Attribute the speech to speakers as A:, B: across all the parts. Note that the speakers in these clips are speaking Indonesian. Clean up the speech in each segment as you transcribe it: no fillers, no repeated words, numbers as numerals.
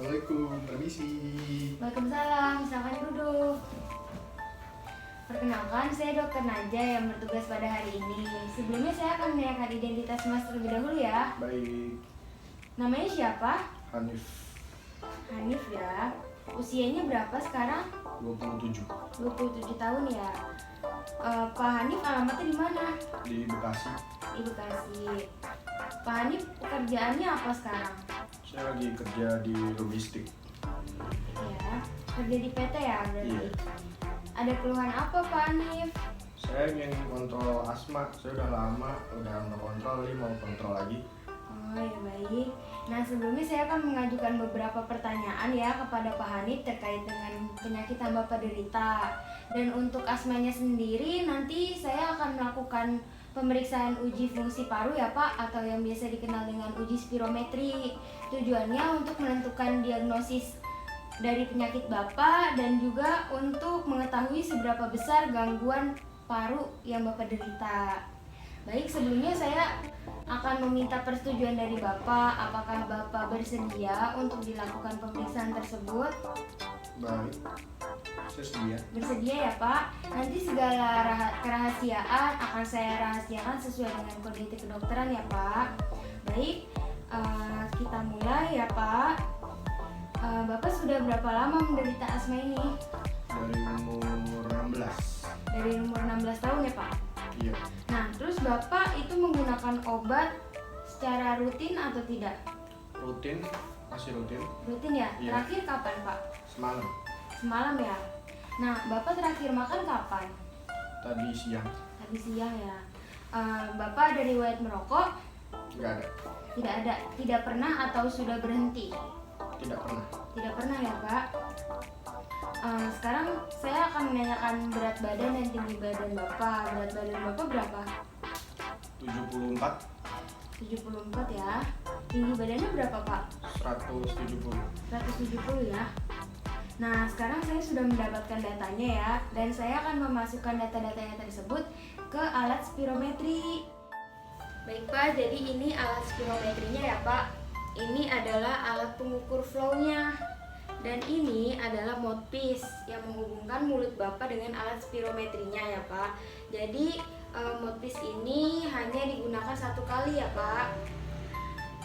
A: Assalamualaikum, permisi.
B: Waalaikumsalam, silakan duduk. Perkenalkan, saya Dr. Naja yang bertugas pada hari ini. Sebelumnya saya akan menanyakan identitas Mas terlebih dahulu ya.
A: Baik,
B: Namanya siapa?
A: Hanif,
B: Hanif ya. Usianya berapa sekarang?
A: 27,
B: 27 tahun ya. Pak Hanif alamatnya di mana?
A: di Bekasi.
B: Di Bekasi. Pak Hanif pekerjaannya apa sekarang?
A: Saya lagi kerja di logistik.
B: Ya, kerja di PT ya berarti.
A: Iya.
B: Ada keluhan apa Pak Hanif?
A: Saya ingin kontrol asma. Saya udah lama, udah nggak kontrol, ini mau kontrol lagi.
B: Oh ya baik. Nah sebelumnya saya akan mengajukan beberapa pertanyaan ya kepada Pak Hanif terkait dengan penyakit yang Bapak derita. Dan untuk asmanya sendiri nanti saya akan melakukan pemeriksaan uji fungsi paru ya Pak, atau yang biasa dikenal dengan uji spirometri. Tujuannya untuk menentukan diagnosis dari penyakit Bapak dan juga untuk mengetahui seberapa besar gangguan paru yang Bapak derita. Baik, sebelumnya saya akan meminta persetujuan dari Bapak. Apakah Bapak bersedia untuk dilakukan pemeriksaan tersebut?
A: Baik, saya sedia.
B: Bersedia ya Pak? Nanti segala kerahasiaan akan saya rahasiakan sesuai dengan kode etik kedokteran ya Pak. Baik, kita mulai ya Pak. Bapak sudah berapa lama menderita asma ini?
A: Dari umur 16.
B: Dari umur 16 tahun ya Pak?
A: Iya,
B: Nah, terus Bapak itu menggunakan obat secara rutin atau tidak?
A: rutin, masih rutin.
B: Rutin ya?
A: Iya.
B: Terakhir kapan Pak?
A: Semalam,
B: Semalam ya? Nah, Bapak terakhir makan kapan?
A: tadi siang,
B: Tadi siang ya. Bapak ada riwayat merokok?
A: nggak ada.
B: Tidak ada. Tidak pernah atau sudah berhenti?
A: Tidak pernah.
B: Tidak pernah ya Pak. Sekarang saya akan menanyakan berat badan dan tinggi badan Bapak. Berat badan Bapak berapa?
A: 74,
B: 74 ya. Tinggi badannya berapa Pak?
A: 170.
B: 170 ya. Nah, sekarang saya sudah mendapatkan datanya ya, dan saya akan memasukkan data-datanya tersebut ke alat spirometri. Baik Pak, jadi ini alat spirometrinya ya Pak. Ini adalah alat pengukur flow-nya. Dan ini adalah mouthpiece yang menghubungkan mulut Bapak dengan alat spirometrinya ya Pak. Jadi mouthpiece ini hanya digunakan satu kali ya Pak.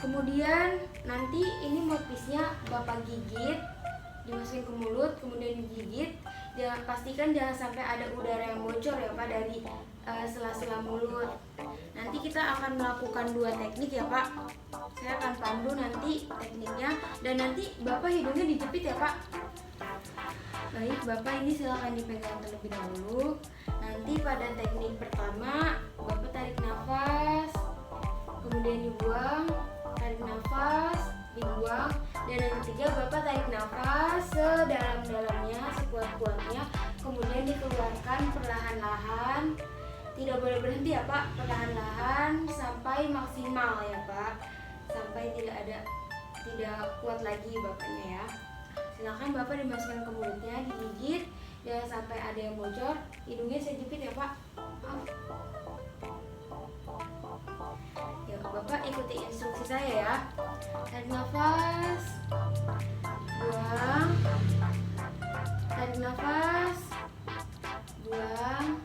B: Kemudian nanti ini mouthpiece-nya Bapak gigit, dimasukin ke mulut, kemudian digigit. Pastikan jangan sampai ada udara yang bocor ya Pak dari sela-sela mulut. Nanti kita akan melakukan 2 teknik ya Pak. Saya akan pandu nanti tekniknya, dan nanti Bapak hidungnya dijepit ya Pak. Baik, Bapak ini silakan dipegang terlebih dahulu. Nanti pada teknik pertama Bapak tarik nafas, kemudian dibuang, tarik nafas, dibuang, dan yang ketiga Bapak tarik nafas sedalam-dalamnya, sekuat-kuatnya, kemudian dikeluarkan perlahan-lahan. Tidak boleh berhenti ya Pak, perlahan-lahan sampai maksimal ya Pak, sampai tidak kuat lagi Bapaknya ya. Silakan Bapak dimasukkan ke mulutnya, digigit, jangan sampai ada yang bocor. Hidungnya saya jepit ya Pak. Maaf. Ya Bapak ikuti instruksi saya ya. Tarik nafas, buang, tarik nafas, buang,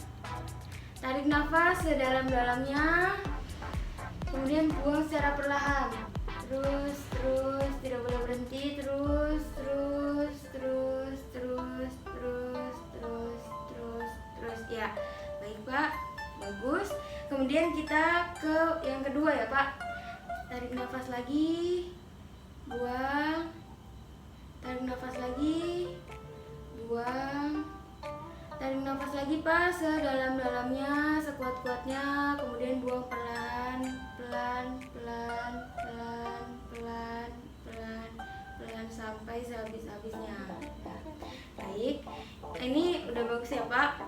B: tarik nafas sedalam-dalamnya, kemudian buang secara perlahan. Terus, tidak boleh berhenti. Terus ya. Baik Pak, bagus. Kemudian kita ke yang kedua ya Pak. Tarik nafas lagi, buang, tarik nafas lagi, buang, tarik nafas lagi Pak sedalam-dalamnya, sekuat-kuatnya, kemudian buang pelan sampai sehabis-habisnya. Baik, ini udah bagus ya Pak.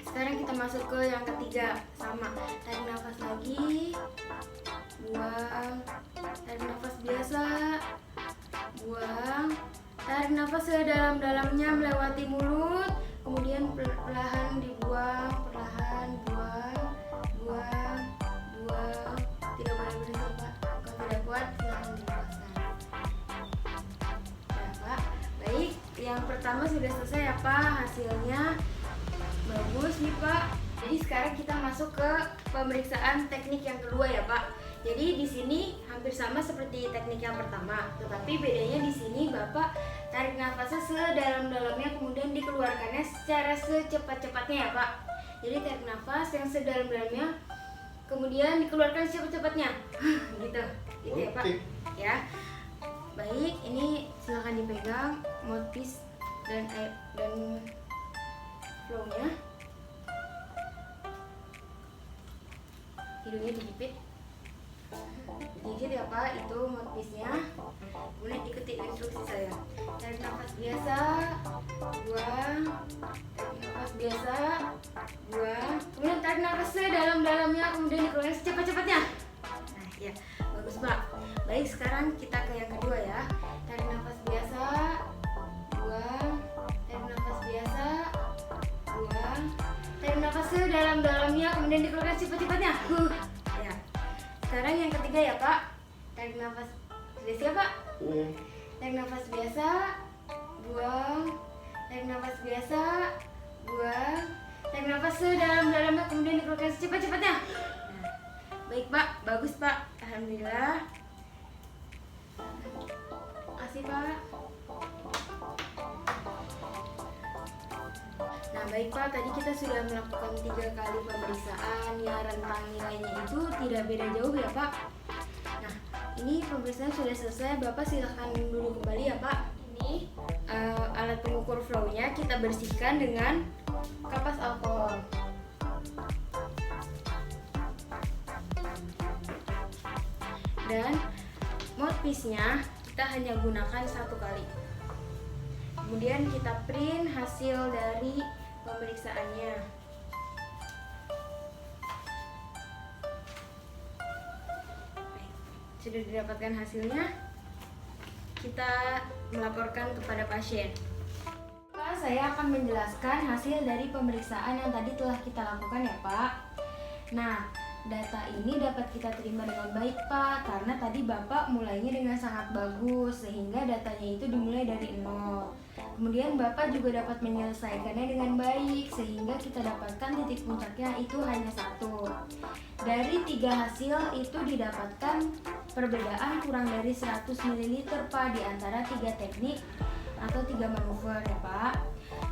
B: Sekarang kita masuk ke yang ketiga, sama. Tarik nafas lagi, buang, tarik nafas biasa, buang, tarik nafas sedalam-dalamnya melewati mulut, kemudian perlahan dibuang, perlahan buang. Tidak boleh berhenti Pak. Kalau tidak kuat silahkan dilepaskan. yang pertama sudah selesai ya Pak, hasilnya bagus nih Pak. Jadi sekarang kita masuk ke pemeriksaan teknik yang kedua ya Pak. Jadi di sini hampir sama seperti teknik yang pertama, tetapi bedanya di sini Bapak tarik nafasnya sedalam-dalamnya kemudian dikeluarkannya secara secepat-cepatnya ya Pak. Jadi tarik nafas yang sedalam-dalamnya kemudian dikeluarkan secepat-cepatnya. gitu ya Pak. Ya. Baik, ini silakan dipegang mouthpiece dan flow-nya. Hidungnya dijepit. Dikit ya Pak, itu mouthpiece-nya. Kemudian ikuti instruksi saya. Tarik nafas biasa, buang. Tarik nafas biasa, buang. Kemudian tarik nafas sedalam-dalamnya, kemudian dikeluarkan secepat-cepatnya. Nah, ya, bagus Pak. Baik, sekarang kita ke yang kedua ya. Tarik nafas biasa, buang. Tarik nafas biasa, buang. Tarik nafas sedalam-dalamnya, kemudian dikeluarkan secepat-cepatnya. Ya. Sekarang yang ketiga ya Pak. Tarik nafas. Sudah siap Pak? Tarik nafas biasa, buang. Tarik nafas biasa, buang. Tarik nafas sedalam-dalamnya, kemudian dikeluarkan secepat-cepatnya. Nah, baik Pak, bagus Pak. Alhamdulillah. Makasih Pak. Nah baik Pak, tadi kita sudah melakukan 3 kali pemeriksaan yang rentang nilainya itu tidak beda jauh ya Pak. Nah ini pemeriksaan sudah selesai, Bapak silahkan duduk kembali ya Pak. Ini alat pengukur flow-nya kita bersihkan dengan kapas alkohol. Dan mouthpiece-nya kita hanya gunakan 1 kali. Kemudian kita print hasil dari pemeriksaannya. Sudah didapatkan hasilnya, kita melaporkan kepada pasien. Saya akan menjelaskan hasil dari pemeriksaan yang tadi telah kita lakukan ya Pak. Nah, data ini dapat kita terima dengan baik Pak, karena tadi Bapak mulainya dengan sangat bagus sehingga datanya itu dimulai dari 0. Kemudian Bapak juga dapat menyelesaikannya dengan baik sehingga kita dapatkan titik puncaknya itu hanya 1. Dari 3 hasil itu didapatkan perbedaan kurang dari 100 ml Pak di antara 3 teknik atau 3 manuver ya Pak.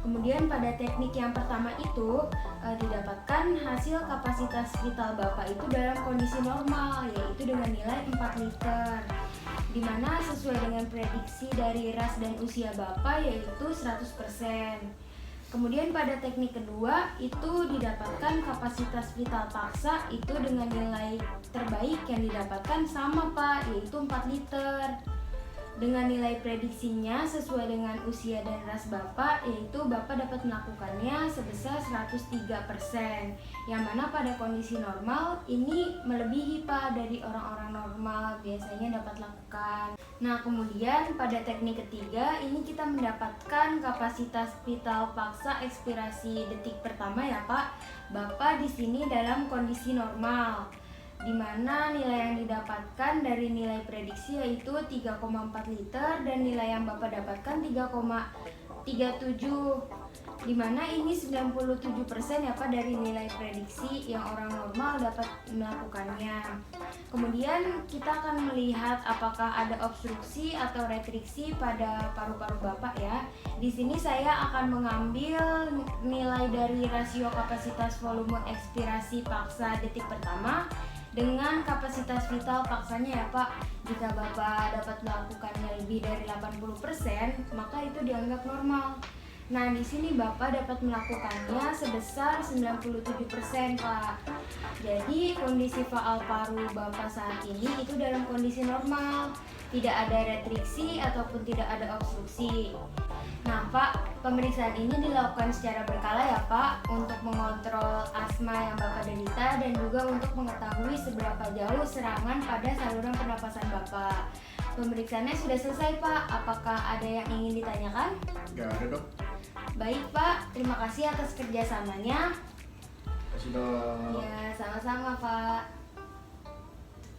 B: Kemudian pada teknik yang pertama itu didapatkan hasil kapasitas vital Bapak itu dalam kondisi normal, yaitu dengan nilai 4 liter, dimana sesuai dengan prediksi dari ras dan usia Bapak yaitu 100%. Kemudian pada teknik kedua itu didapatkan kapasitas vital paksa itu dengan nilai terbaik yang didapatkan sama Pak, yaitu 4 liter. Dengan nilai prediksinya sesuai dengan usia dan ras Bapak, yaitu Bapak dapat melakukannya sebesar 103%, yang mana pada kondisi normal ini melebihi Pak dari orang-orang normal biasanya dapat lakukan. Nah kemudian pada teknik ketiga ini kita mendapatkan kapasitas vital paksa ekspirasi detik pertama ya Pak. Bapak di sini dalam kondisi normal, di mana nilai yang didapatkan dari nilai prediksi yaitu 3,4 liter dan nilai yang Bapak dapatkan 3,37, di mana ini 97% ya Pak dari nilai prediksi yang orang normal dapat melakukannya. Kemudian kita akan melihat apakah ada obstruksi atau retriksi pada paru-paru Bapak ya. Di sini saya akan mengambil nilai dari rasio kapasitas volume ekspirasi paksa detik pertama dengan kapasitas vital paksanya ya Pak. Jika Bapak dapat melakukannya lebih dari 80%, maka itu dianggap normal. Nah, di sini Bapak dapat melakukannya sebesar 97% Pak. Jadi, kondisi faal paru Bapak saat ini itu dalam kondisi normal. Tidak ada retriksi ataupun tidak ada obstruksi. Nah Pak, pemeriksaan ini dilakukan secara berkala ya Pak, untuk mengontrol asma yang Bapak derita dan juga untuk mengetahui seberapa jauh serangan pada saluran pernapasan Bapak. Pemeriksaannya sudah selesai Pak, apakah ada yang ingin ditanyakan?
A: Gak ada dok.
B: Baik Pak, terima kasih atas kerjasamanya.
A: Kasih dok.
B: Ya, sama-sama Pak.